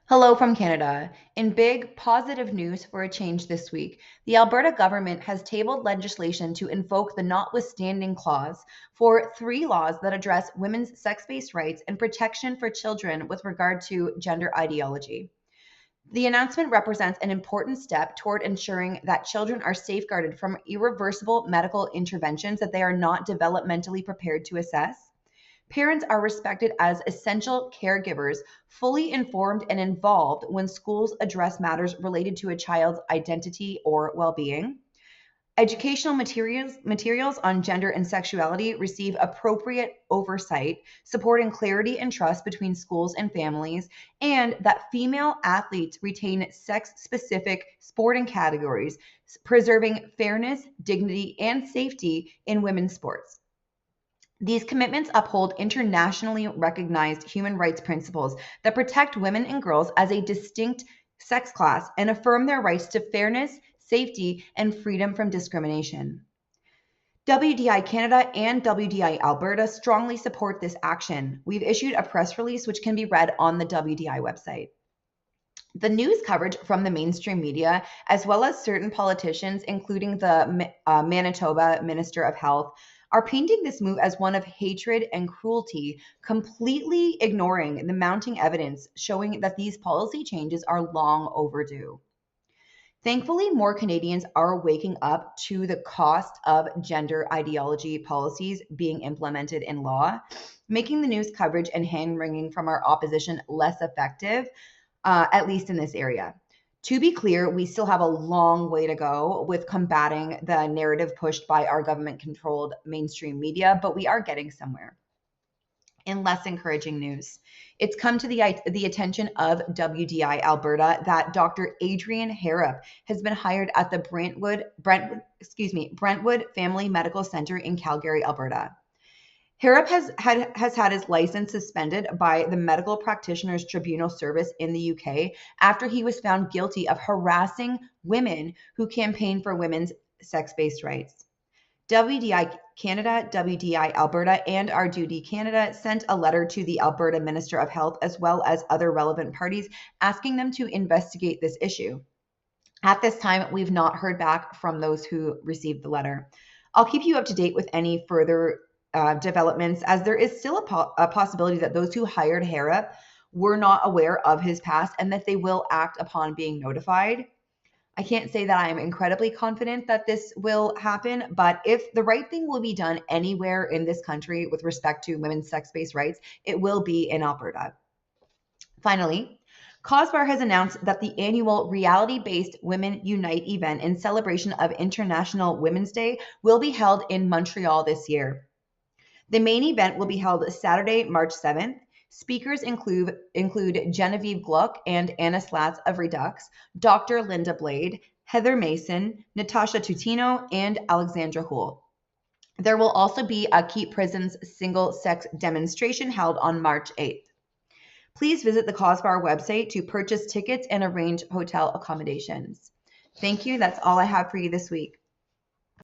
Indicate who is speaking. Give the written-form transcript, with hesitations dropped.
Speaker 1: Hello from Canada. In big, positive news for a change this week, the Alberta government has tabled legislation to invoke the notwithstanding clause for three laws that address women's sex based rights and protection for children with regard to gender ideology. The announcement represents an important step toward ensuring that children are safeguarded from irreversible medical interventions that they are not developmentally prepared to assess. Parents are respected as essential caregivers, fully informed and involved when schools address matters related to a child's identity or well being. Educational materials on gender and sexuality receive appropriate oversight, supporting clarity and trust between schools and families, and that female athletes retain sex specific sporting categories, preserving fairness, dignity, and safety in women's sports. These commitments uphold internationally recognized human rights principles that protect women and girls as a distinct sex class and affirm their rights to fairness, safety, and freedom from discrimination. WDI Canada and WDI Alberta strongly support this action. We've issued a press release which can be read on the WDI website. The news coverage from the mainstream media, as well as certain politicians, including the Manitoba Minister of Health, are painting this move as one of hatred and cruelty, completely ignoring the mounting evidence showing that these policy changes are long overdue. Thankfully, more Canadians are waking up to the cost of gender ideology policies being implemented in law, making the news coverage and hand wringing from our opposition less effective, at least in this area. To be clear, we still have a long way to go with combating the narrative pushed by our government controlled mainstream media, but we are getting somewhere. In less encouraging news, it's come to the attention of WDI Alberta that Dr. Adrian Harrop has been hired at the Brentwood Family Medical Center in Calgary, Alberta. Harrop has had his license suspended by the Medical Practitioners Tribunal Service in the UK after he was found guilty of harassing women who campaign for women's sex-based rights. WDI Canada, WDI Alberta, and Our Duty Canada sent a letter to the Alberta Minister of Health as well as other relevant parties asking them to investigate this issue. At this time, we've not heard back from those who received the letter. I'll keep you up to date with any further developments, as there is still a possibility that those who hired Harrop were not aware of his past and that they will act upon being notified. I can't say that I am incredibly confident that this will happen, but if the right thing will be done anywhere in this country with respect to women's sex-based rights, it will be in Alberta. Finally, COSBAR has announced that the annual reality-based Women Unite event in celebration of International Women's Day will be held in Montreal this year. The main event will be held Saturday, March 7th. Speakers include Genevieve Gluck and Anna Slatz of Redux, Dr. Linda Blade, Heather Mason, Natasha Tutino, and Alexandra Houle. There will also be a Keep Prisons single-sex demonstration held on March 8th. Please visit the COSBAR website to purchase tickets and arrange hotel accommodations. Thank you. That's all I have for you this week.